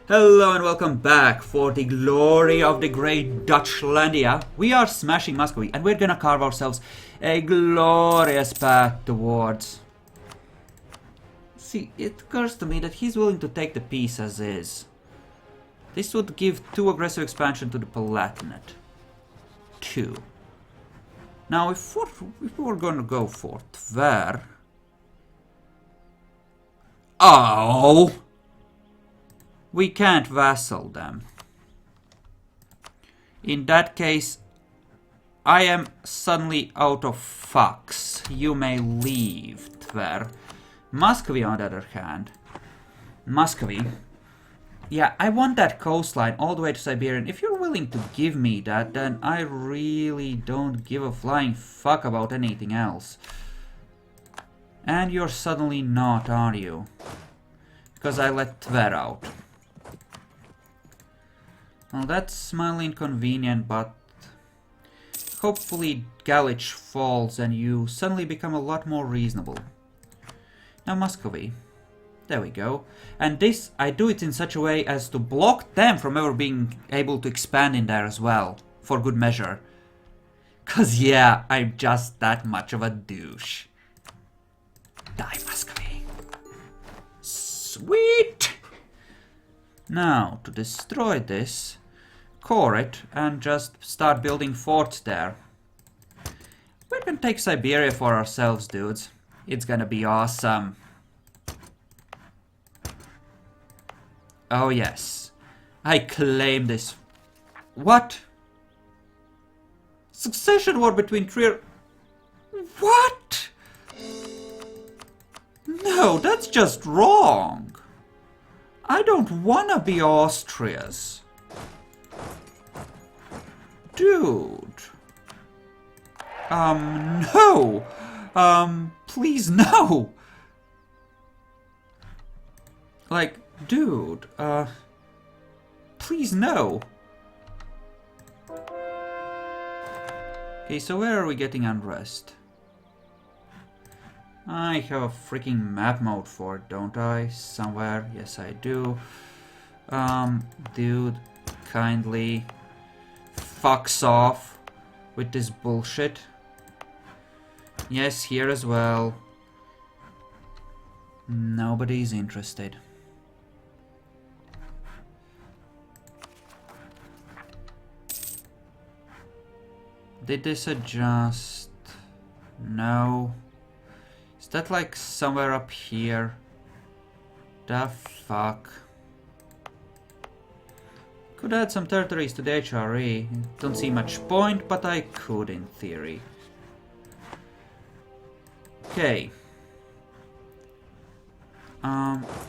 Hello and welcome back for the glory of the great Dutchlandia. We are smashing Muscovy and we're gonna carve ourselves a glorious path towards... See, it occurs to me that he's willing to take the peace as is. This would give 2 aggressive expansion to the Palatinate. 2. Now if we're gonna go for Tver... Oh! We can't vassal them. In that case, I am suddenly out of fucks. You may leave, Tver. Muscovy, on the other hand. Muscovy. Yeah, I want that coastline all the way to Siberia. And if you're willing to give me that, then I really don't give a flying fuck about anything else. And you're suddenly not, are you? Because I let Tver out. Well, that's mildly inconvenient, but hopefully Galich falls and you suddenly become a lot more reasonable. Now Muscovy. There we go. And this, I do it in such a way as to block them from ever being able to expand in there as well. For good measure. Cause yeah, I'm just that much of a douche. Die, Muscovy. Sweet! Now, to destroy this, core it and just start building forts there. We can take Siberia for ourselves, dudes. It's gonna be awesome. Oh yes. I claim this. What? Succession war between Trier... What? No, that's just wrong. I don't wanna be Austria's. Dude. No. Please no. Like, dude, please no. Okay, so where are we getting unrest? I have a freaking map mode for it, don't I? Somewhere. Yes, I do. Dude, kindly fucks off with this bullshit. Yes, here as well. Nobody's interested. Did this adjust? No. Is that like somewhere up here? The fuck? Could add some territories to the HRE. Don't see much point, but I could in theory. Okay.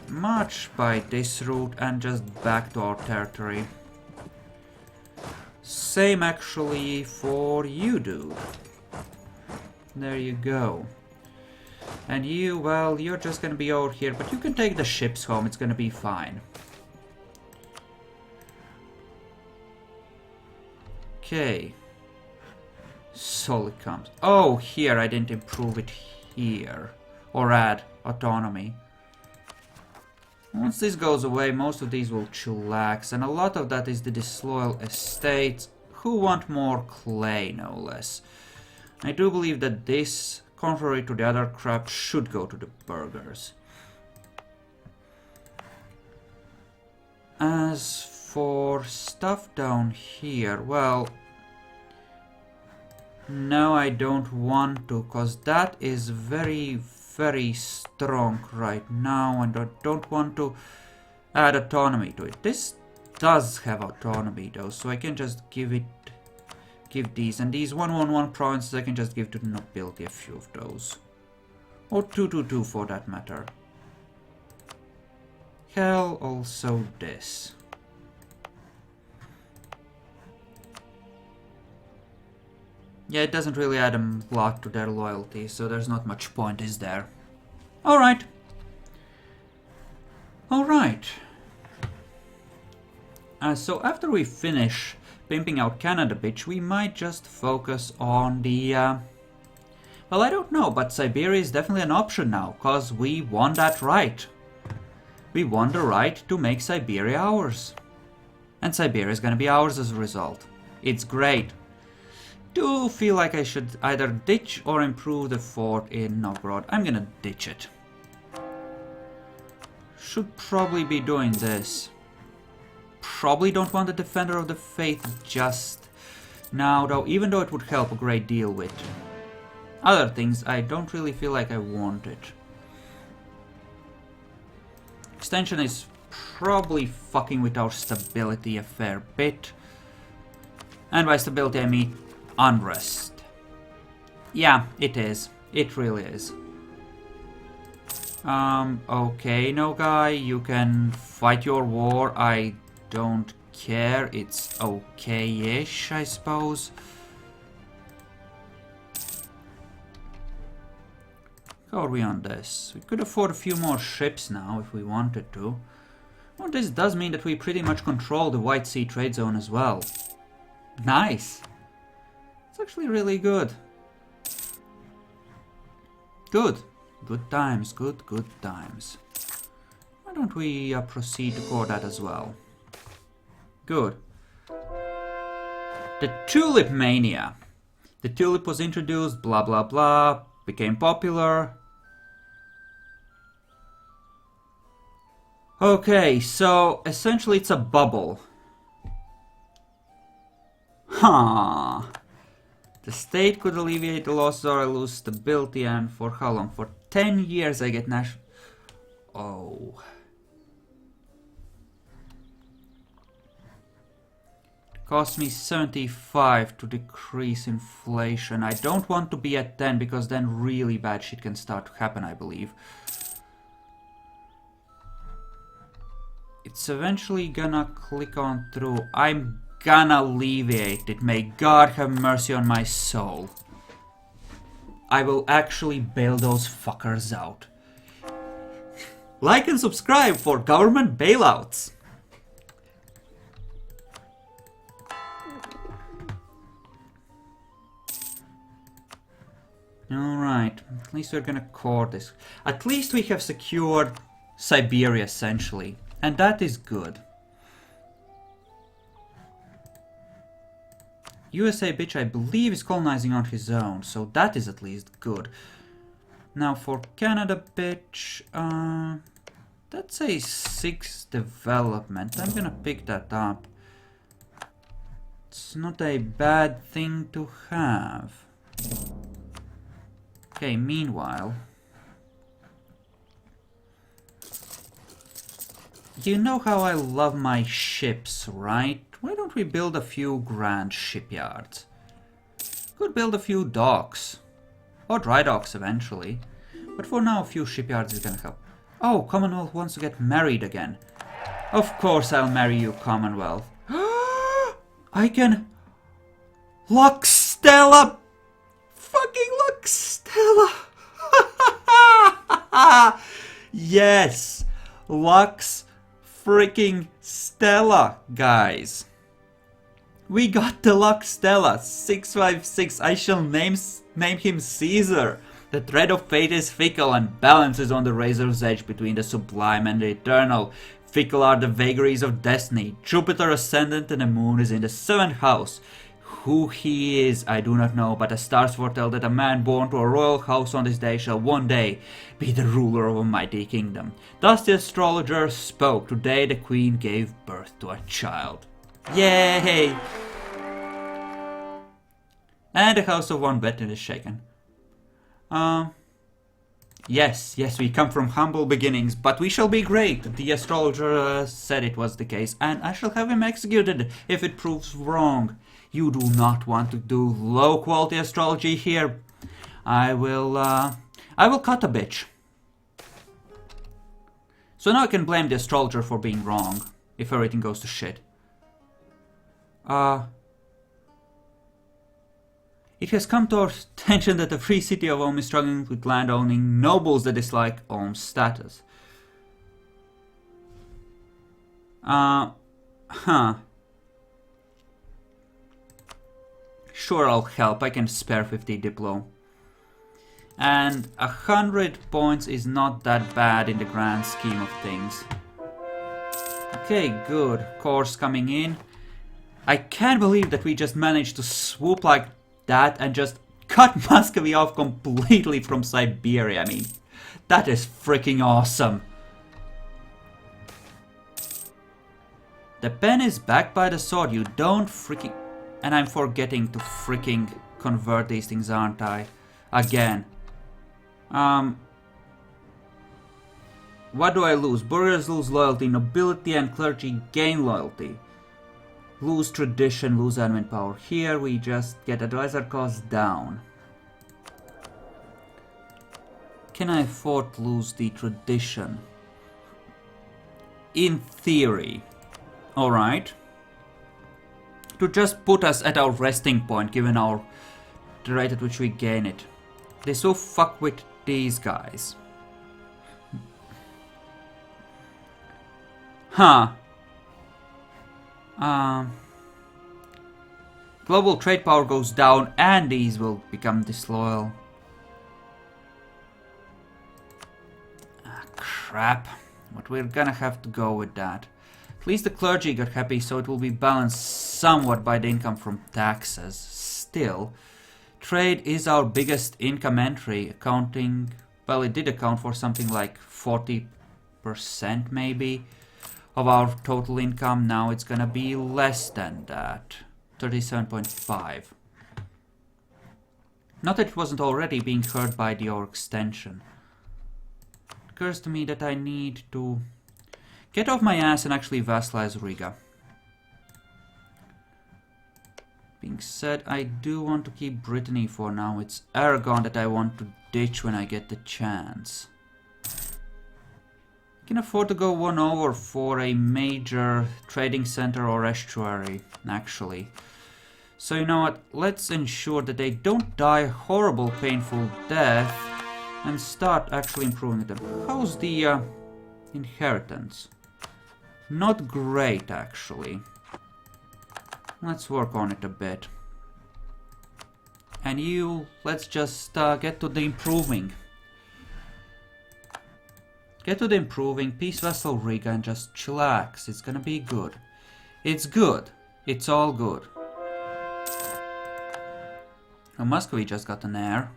March by this route and just back to our territory. Same actually for you, dude. There you go. And you, well, you're just gonna be over here, but you can take the ships home, it's gonna be fine. Okay. Solid comes. Oh, here, I didn't improve it here. Or add autonomy. Once this goes away, most of these will chillax, and a lot of that is the disloyal estates who want more clay, no less. I do believe that this, contrary to the other crap, should go to the burghers. As for stuff down here, well... No, I don't want to, cause that is very strong right now, and I don't want to add autonomy to it. This does have autonomy though, so I can just give these, and these 111 provinces I can just give to the nobility, a few of those. Or 222 for that matter. Hell, also this. Yeah, it doesn't really add a lot to their loyalty, so there's not much point, is there? Alright. Alright. So after we finish pimping out Canada bitch, we might just focus on the... well, I don't know, but Siberia is definitely an option now, cause we won that right. we won the right to make Siberia ours. And Siberia is gonna be ours as a result. It's great. Do feel like I should either ditch or improve the fort in Novgorod. I'm gonna ditch it. Should probably be doing this. Probably don't want the Defender of the Faith just now though, even though it would help a great deal with other things. I don't really feel like I want it. Extension is probably fucking with our stability a fair bit. And by stability I mean unrest. Yeah, it is. It really is. Okay, no guy, you can fight your war. I don't care. It's okay-ish, I suppose. How are we on this? We could afford a few more ships now if we wanted to. Well, this does mean that we pretty much control the White Sea trade zone as well. Nice. It's actually really good. Good. Good times, good times. Why don't we proceed to core that as well? Good. The Tulip Mania. The tulip was introduced, blah blah blah, became popular. Okay, so essentially it's a bubble. Huh. The state could alleviate the losses or I lose stability, and for how long? For 10 years I get national... Oh. It cost me 75 to decrease inflation. I don't want to be at 10 because then really bad shit can start to happen, I believe. It's eventually gonna click on through. I'm gonna alleviate it. May God have mercy on my soul. I will actually bail those fuckers out. Like and subscribe for government bailouts. Alright, at least we're gonna core this. At least we have secured Siberia essentially. And that is good. USA bitch, I believe, is colonizing on his own, so that is at least good. Now for Canada bitch, that's a 6 development. I'm gonna pick that up. It's not a bad thing to have. Okay, meanwhile, you know how I love my ships, right? Why don't we build a few grand shipyards? Could build a few docks. Or dry docks eventually. But for now a few shipyards is gonna help. Oh, Commonwealth wants to get married again. Of course I'll marry you, Commonwealth. I can... Lux Stella! Fucking Lux Stella! Yes! Lux freaking Stella, guys. We got the Lux Stella, 656. I shall name him Caesar. The thread of fate is fickle and balances on the razor's edge between the sublime and the eternal. Fickle are the vagaries of destiny. Jupiter ascendant and the moon is in the 7th house. Who he is, I do not know, but the stars foretell that a man born to a royal house on this day shall one day be the ruler of a mighty kingdom. Thus the astrologer spoke. Today the queen gave birth to a child. Yay! And the house of one Betten is shaken. Yes, we come from humble beginnings, but we shall be great. The astrologer said it was the case, and I shall have him executed if it proves wrong. You do not want to do low-quality astrology here. I will cut a bitch. So now I can blame the astrologer for being wrong, if everything goes to shit. It has come to our attention that the free city of Ulm is struggling with land-owning nobles that dislike Ulm's status. Sure, I'll help. I can spare 50 Diplo. And 100 points is not that bad in the grand scheme of things. Okay, good. Course coming in. I can't believe that we just managed to swoop like that and just cut Muscovy off completely from Siberia. I mean, that is freaking awesome. The pen is backed by the sword. You don't freaking... And I'm forgetting to freaking convert these things, aren't I? Again. What do I lose? Burghers lose loyalty. Nobility and clergy gain loyalty. Lose tradition, lose admin power. Here we just get advisor costs down. Can I afford to lose the tradition? In theory. Alright. To just put us at our resting point, given the rate at which we gain it. They so fuck with these guys. Huh. Global trade power goes down and these will become disloyal. Ah, crap. But we're gonna have to go with that. At least the clergy got happy, so it will be balanced somewhat by the income from taxes. Still, trade is our biggest income entry, accounting... Well, it did account for something like 40% maybe of our total income. Now it's gonna be less than that. 37.5. Not that it wasn't already being hurt by the overextension. It occurs to me that I need to get off my ass and actually vassalize Riga. Being said, I do want to keep Brittany for now. It's Aragon that I want to ditch when I get the chance. I can afford to go one over for a major trading center or estuary, actually. So you know what, let's ensure that they don't die a horrible, painful death and start actually improving them. How's the inheritance? Not great, actually. Let's work on it a bit. And you, let's just get to the improving. Get to the improving, peace vassal Riga, and just chillax. It's gonna be good. It's good. It's all good. Oh, Muscovy just got an heir.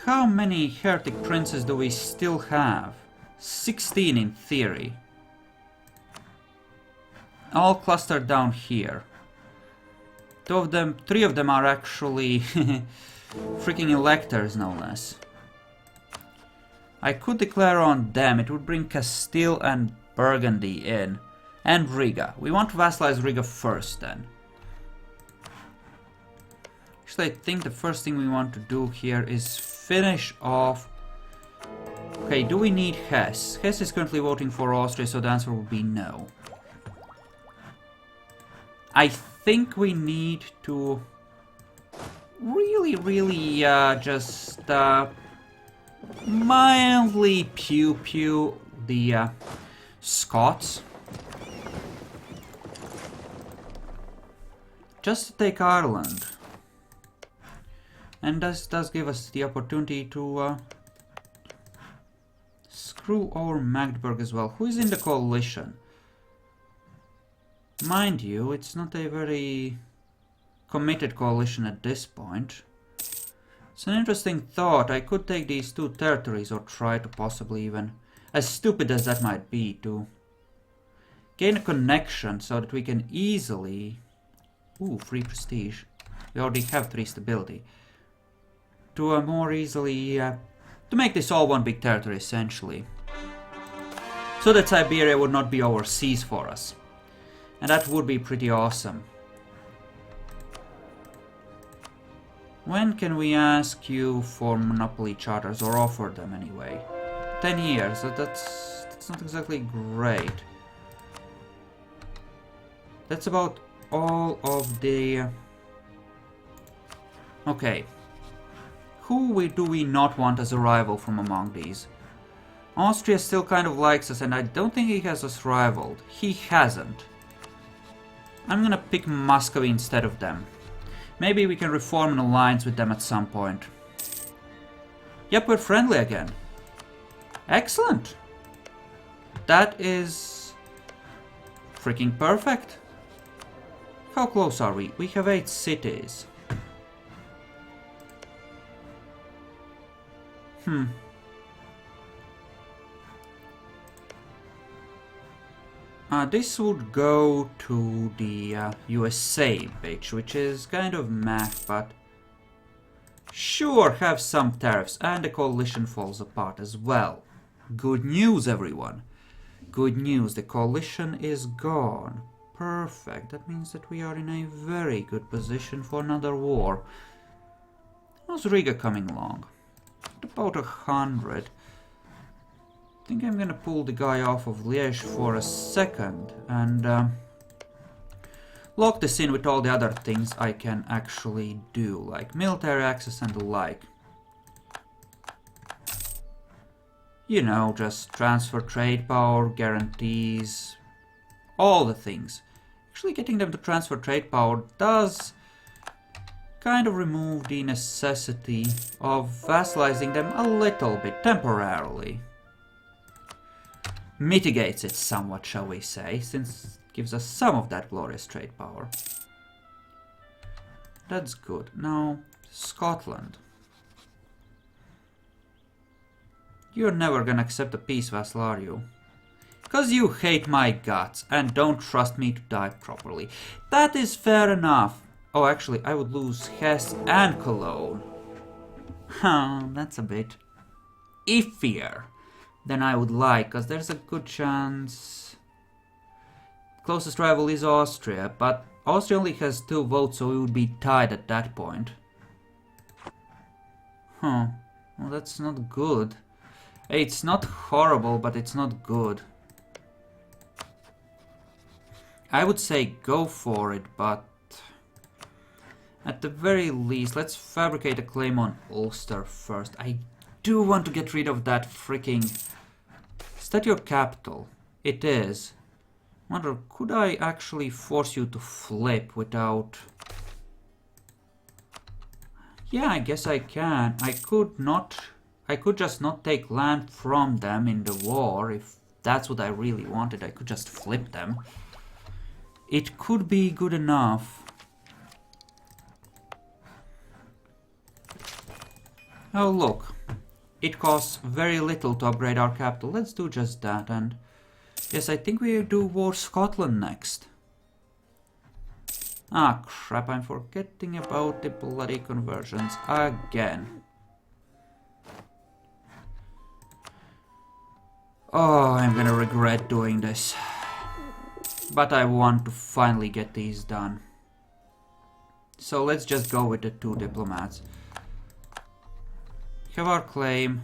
How many heretic princes do we still have? 16 in theory. All clustered down here. 3 of them are actually freaking electors, no less. I could declare on them. It would bring Castile and Burgundy in. And Riga. We want to vassalize Riga first, then. Actually, I think the first thing we want to do here is finish off... Okay, do we need Hesse? Hesse is currently voting for Austria, so the answer will be no. I think we need to really just mildly pew-pew the Scots. Just to take Ireland. And this does give us the opportunity to screw over Magdeburg as well. Who is in the coalition? Mind you, it's not a very committed coalition at this point. It's an interesting thought. I could take these 2 territories, or try to possibly even, as stupid as that might be, to gain a connection so that we can easily... Ooh, 3 prestige. We already have 3 stability. To more easily... to make this all one big territory, essentially. So that Siberia would not be overseas for us. And that would be pretty awesome. When can we ask you for monopoly charters, or offer them anyway? 10 years, that's not exactly great. That's about all of the... Okay. Who do we not want as a rival from among these? Austria still kind of likes us, and I don't think he has us rivaled. He hasn't. I'm gonna pick Muscovy instead of them. Maybe we can reform an alliance with them at some point. Yep, we're friendly again. Excellent. That is freaking perfect. How close are we? We have 8 cities. This would go to the USA bitch, which is kind of meh, but sure, have some tariffs, and the coalition falls apart as well. Good news, everyone. Good news, the coalition is gone. Perfect, that means that we are in a very good position for another war. How's Riga coming along? About 100. I think I'm gonna pull the guy off of Liège for a second and lock this in with all the other things I can actually do, like military access and the like. You know, just transfer trade power, guarantees, all the things. Actually getting them to transfer trade power does kind of remove the necessity of vassalizing them a little bit temporarily. Mitigates it somewhat, shall we say, since it gives us some of that glorious trade power. That's good. Now, Scotland. You're never gonna accept a peace vassal, are you? Because you hate my guts and don't trust me to die properly. That is fair enough. Oh, actually, I would lose Hesse and Cologne. Huh, that's a bit iffier than I would like, because there's a good chance. Closest rival is Austria, but Austria only has 2 votes, so we would be tied at that point. Huh, well, that's not good. It's not horrible, but it's not good. I would say go for it, but at the very least, let's fabricate a claim on Ulster first. I do want to get rid of that freaking... Is that your capital? It is. Wonder, could I actually force you to flip without... Yeah, I guess I can. I could just not take land from them in the war. If that's what I really wanted, I could just flip them. It could be good enough. Oh, look. It costs very little to upgrade our capital. Let's do just that. And yes, I think we do War Scotland next. Ah, crap. I'm forgetting about the bloody conversions again. Oh, I'm gonna regret doing this. But I want to finally get these done. So let's just go with the 2 diplomats. Have our claim.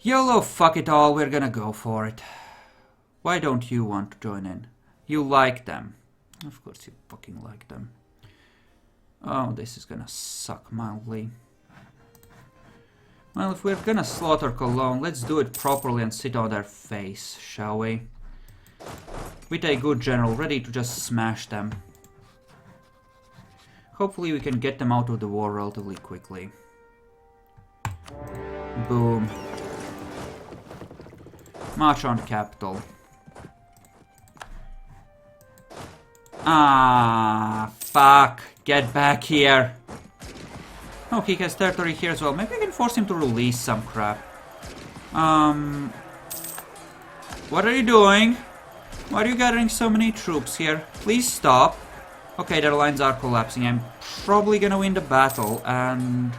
YOLO, fuck it all, we're gonna go for it. Why don't you want to join in? You like them. Of course you fucking like them. Oh, this is gonna suck mildly. Well, if we're gonna slaughter Cologne, let's do it properly and sit on their face, shall we? With a good general ready to just smash them. Hopefully we can get them out of the war relatively quickly. Boom. March on capital. Ah, fuck. Get back here. Oh, he has territory here as well. Maybe I can force him to release some crap. What are you doing? Why are you gathering so many troops here? Please stop. Okay, their lines are collapsing. I'm probably gonna win the battle, and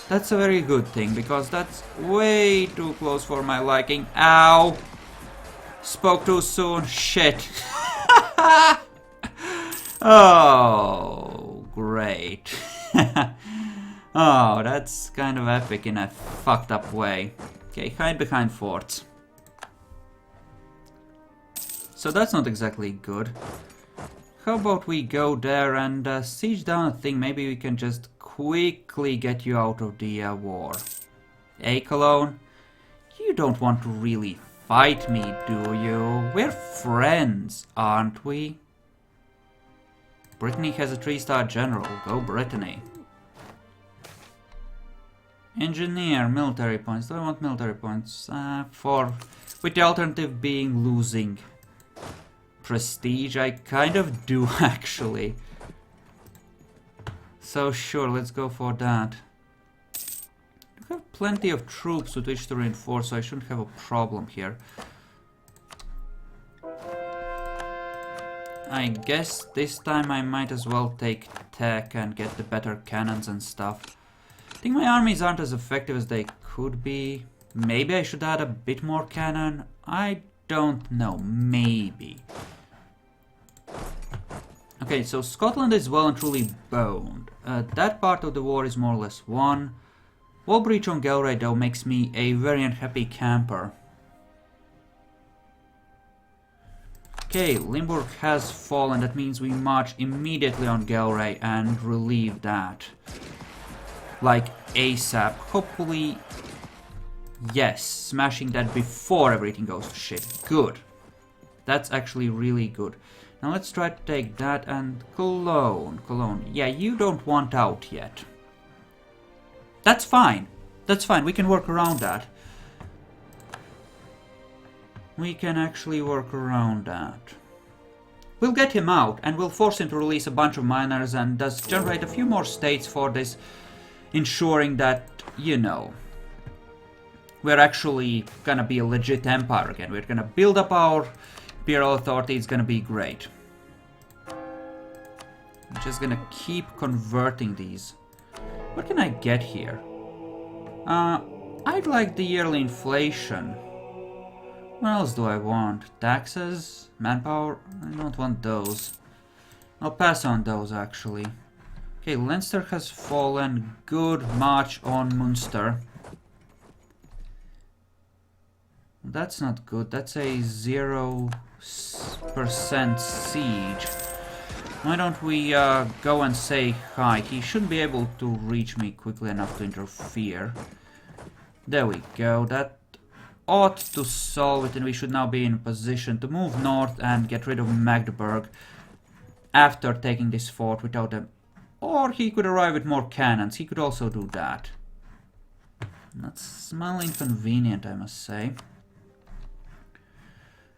that's a very good thing, because that's way too close for my liking. Ow! Spoke too soon. Shit. Oh, great. Oh, that's kind of epic in a fucked up way. Okay, hide behind forts. So that's not exactly good. How about we go there and siege down a thing? Maybe we can just quickly get you out of the war. Hey, Cologne? You don't want to really fight me, do you? We're friends, aren't we? Brittany has a 3-star general. Go Brittany. Engineer, military points. Do I want military points? With the alternative being losing prestige, I kind of do actually. So sure, let's go for that. I have plenty of troops with which to reinforce, so I shouldn't have a problem here. I guess this time I might as well take tech and get the better cannons and stuff. I think my armies aren't as effective as they could be. Maybe I should add a bit more cannon. I don't know. Maybe. Okay, so Scotland is well and truly boned. That part of the war is more or less won. Wall breach on Gelre though makes me a very unhappy camper. Okay, Limburg has fallen. That means we march immediately on Gelre and relieve that. Like ASAP. Hopefully, yes, smashing that before everything goes to shit. Good. That's actually really good. Now let's try to take that and Cologne. Cologne. Yeah, you don't want out yet. That's fine. That's fine. We can work around that. We can actually work around that. We'll get him out and we'll force him to release a bunch of miners and just generate a few more states for this, ensuring that, you know, we're actually gonna be a legit empire again. We're gonna build up our imperial authority. It's gonna be great. I'm just gonna keep converting these. What can I get here? I'd like the yearly inflation. What else do I want? Taxes? Manpower? I don't want those. I'll pass on those actually. Okay, Leinster has fallen. Good march on Munster. That's not good. That's a 0% siege. Why don't we go and say hi? He shouldn't be able to reach me quickly enough to interfere. There we go. That ought to solve it, and we should now be in a position to move north and get rid of Magdeburg after taking this fort without them. Or he could arrive with more cannons. He could also do that. That's mildly inconvenient, I must say.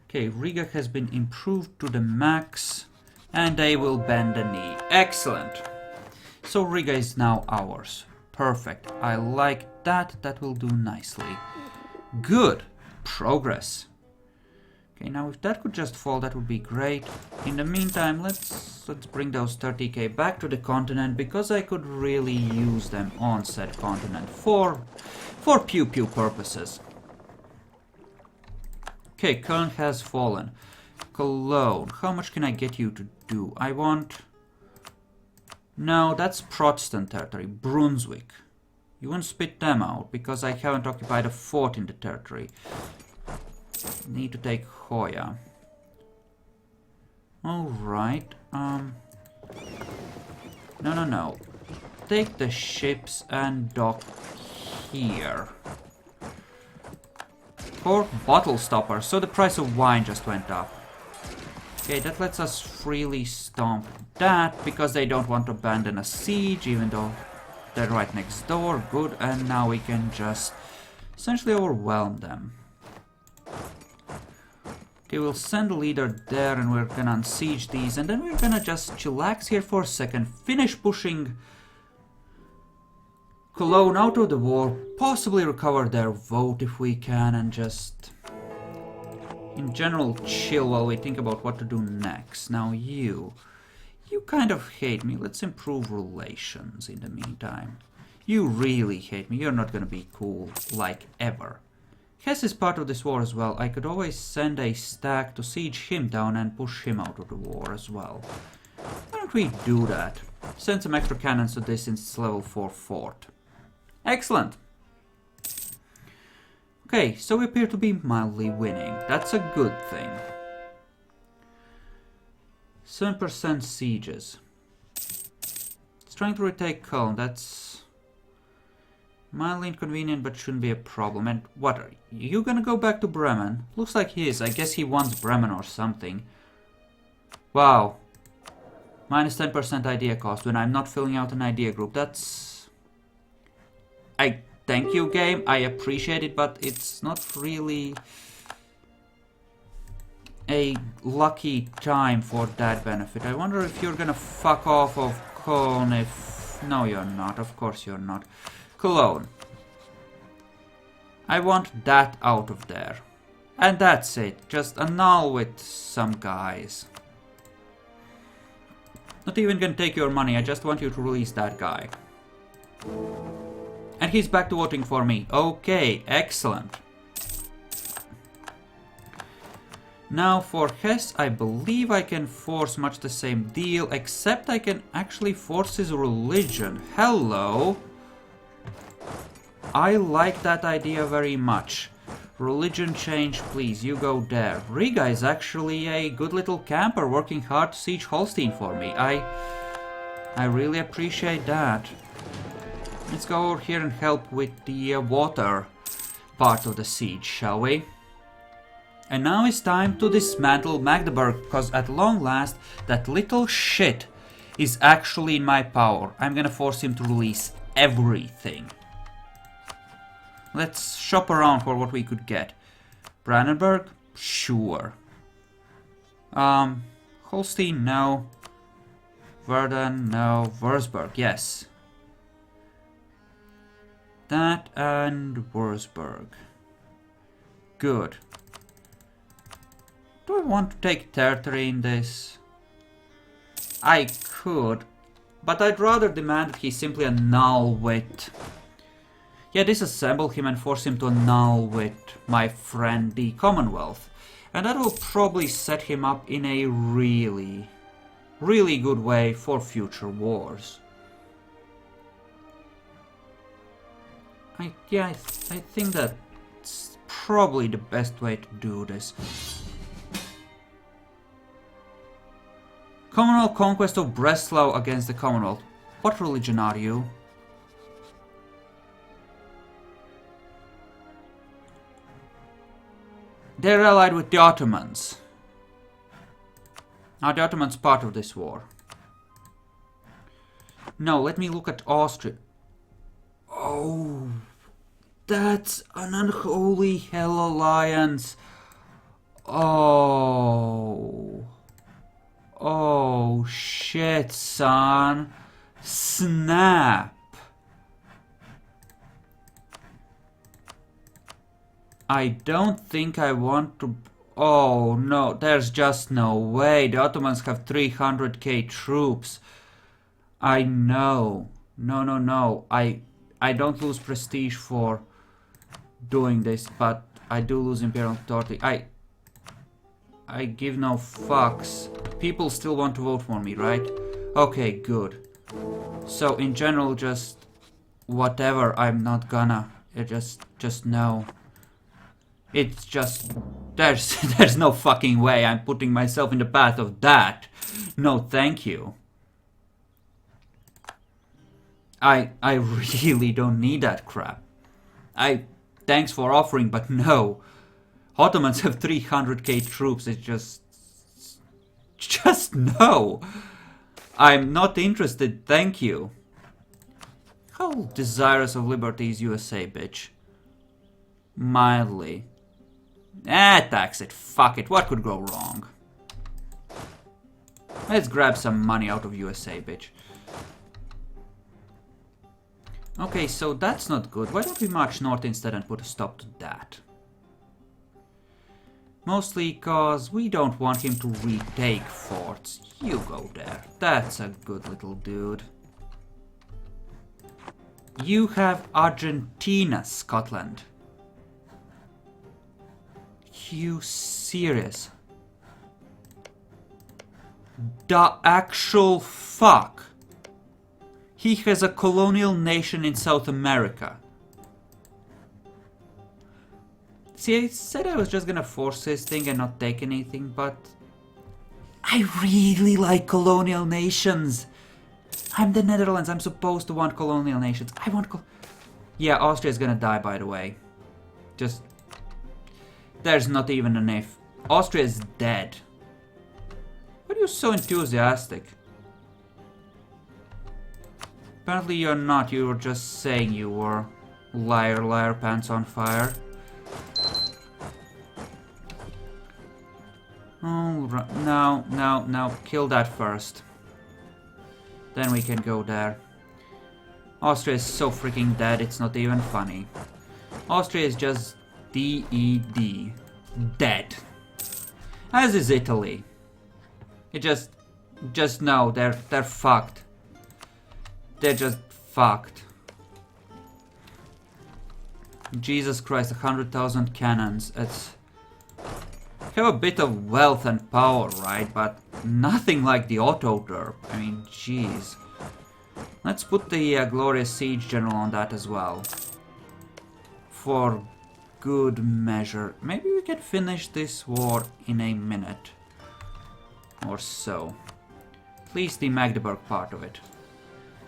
Okay, Riga has been improved to the max, and they will bend the knee. Excellent. So Riga is now ours. Perfect. I like that. That will do nicely. Good. Progress. Okay, now if that could just fall, that would be great. In the meantime, let's bring those 30k back to the continent, because I could really use them on said continent for pew-pew purposes. Okay, Köln has fallen. Cologne. How much can I get you to do? I want... No, that's Protestant territory. Brunswick. You won't spit them out, because I haven't occupied a fort in the territory. Need to take Hoya. Alright. No. Take the ships and dock here. For bottle stopper, so the price of wine just went up. Okay, that lets us freely stomp that, because they don't want to abandon a siege, even though they're right next door. Good, and now we can just essentially overwhelm them. Okay, we'll send a leader there, and we're gonna unsiege these, and then we're gonna just chillax here for a second, finish pushing Cologne out of the war, possibly recover their vote if we can, and just in general chill while we think about what to do next. Now you kind of hate me. Let's improve relations in the meantime. You really hate me. You're not gonna be cool like ever. Hess is part of this war as well. I could always send a stack to siege him down and push him out of the war as well. Why don't we do that? Send some extra cannons to this since it's level 4 fort. Excellent. Okay, so we appear to be mildly winning. That's a good thing. 7% sieges. It's trying to retake Köln. That's mildly inconvenient, but shouldn't be a problem. And what, are you gonna go back to Bremen? Looks like he is. I guess he wants Bremen or something. Wow. Minus 10% idea cost when I'm not filling out an idea group. That's... I Thank you, game. I appreciate it, but it's not really a lucky time for that benefit. I wonder if you're gonna fuck off of Cologne if... No, you're not. Of course you're not. Cologne. I want that out of there. And that's it. Just annul with some guys. Not even gonna take your money. I just want you to release that guy. And he's back to voting for me. Okay, excellent. Now for Hesse, I believe I can force much the same deal, except I can actually force his religion. Hello! I like that idea very much. Religion change, please, you go there. Riga is actually a good little camper working hard to siege Holstein for me. I really appreciate that. Let's go over here and help with the water part of the siege, shall we? And now it's time to dismantle Magdeburg, because at long last, that little shit is actually in my power. I'm gonna force him to release everything. Let's shop around for what we could get. Brandenburg? Sure. Holstein? No. Verden? No. Würzburg? Yes. That and Würzburg. Good. Do I want to take territory in this? I could, but I'd rather demand that he simply annul with... Yeah, disassemble him and force him to annul with my friend the Commonwealth. And that will probably set him up in a really, really good way for future wars. I think that's probably the best way to do this. Commonwealth conquest of Breslau against the Commonwealth. What religion are you? They're allied with the Ottomans. Are the Ottomans part of this war? No, let me look at Austria. Oh, that's an unholy hell alliance. Oh. Oh shit, son. Snap. I don't think I want to... Oh no, there's just no way. The Ottomans have 300k troops. I know. No. I don't lose prestige for doing this, but I do lose imperial authority. I give no fucks. People still want to vote for me, right? Okay, good. So in general, just whatever, I'm not gonna. Just no. It's just... There's no fucking way I'm putting myself in the path of that. No, thank you. I really don't need that crap. Thanks for offering, but no. Ottomans have 300k troops, it's just no. I'm not interested, thank you. How desirous of liberty is USA, bitch? Mildly. Tax it, fuck it, what could go wrong? Let's grab some money out of USA, bitch. Okay, so that's not good. Why don't we march north instead and put a stop to that? Mostly cause we don't want him to retake forts. You go there. That's a good little dude. You have Argentina, Scotland. You serious? The actual fuck? He has a colonial nation in South America. See, I said I was just gonna force this thing and not take anything, but... I really like colonial nations! I'm the Netherlands, I'm supposed to want colonial nations. I want Yeah, Austria's gonna die, by the way. Just... There's not even an if. Austria's dead. Why are you so enthusiastic? Apparently you're not, you were just saying you were. Liar, liar, pants on fire. Oh, no, no, no. Kill that first. Then we can go there. Austria is so freaking dead, it's not even funny. Austria is just DED. Dead. As is Italy. It just no, they're fucked. They're just fucked. Jesus Christ, 100,000 cannons. It's have a bit of wealth and power, right? But nothing like the auto-derp. I mean, jeez. Let's put the Glorious Siege General on that as well. For good measure. Maybe we can finish this war in a minute. Or so. At least the Magdeburg part of it.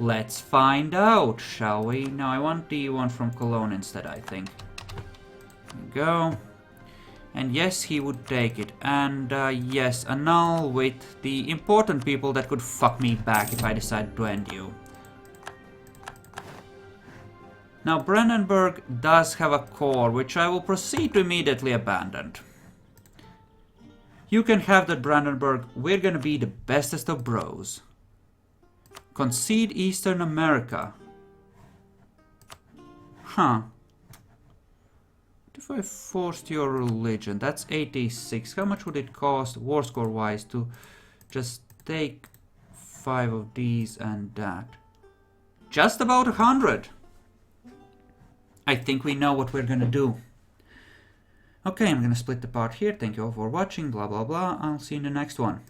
Let's find out, shall we? No, I want the one from Cologne instead, I think. There we go. And yes, he would take it. And yes, annul with the important people that could fuck me back if I decided to end you. Now, Brandenburg does have a core, which I will proceed to immediately abandon. You can have that, Brandenburg. We're gonna be the bestest of bros. Concede Eastern America. Huh. What if I forced your religion? That's 86. How much would it cost, war score wise, to just take 5 of these and that? Just about 100. I think we know what we're gonna do. Okay, I'm gonna split the part here. Thank you all for watching. Blah blah blah. I'll see you in the next one.